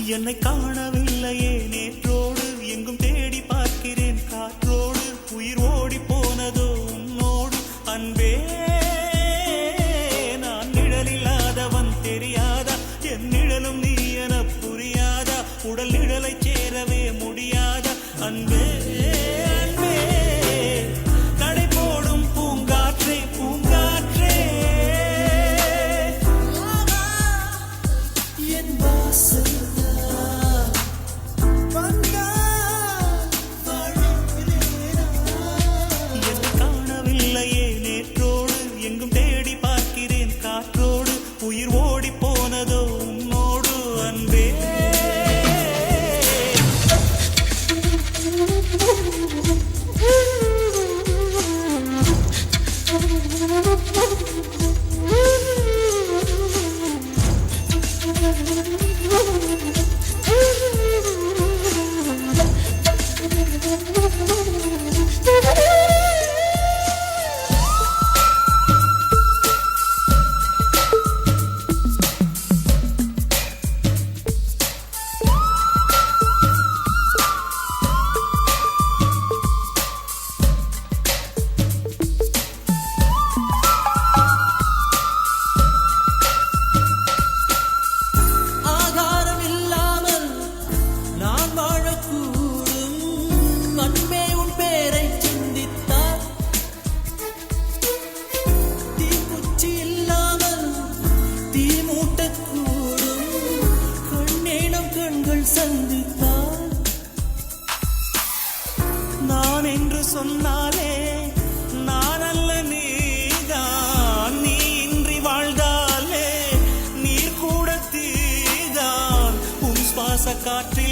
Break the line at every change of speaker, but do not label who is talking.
என்னை காணவில்லையே நேற்றோடு எங்கும் தேடி பார்க்கிறேன் காற்றோடு உயிர் ஓடி போனதோ உன்னோடு அன்பே நான் நிழலில்லாதவன் தெரியாதா என் நிழலும் நீ என புரியாதா உடல் நிழலை சேரவே முடியாதா அன்பே உயிர் ஓடி போனதோ உன்னோடு அன்பே சந்தித்தார் நான் என்று சொன்னாலே நான் அல்ல நீதான் நீ இன்றி வாழ்ந்தாலே நீர் கூட தீதான் உன் சுவாச காற்றில்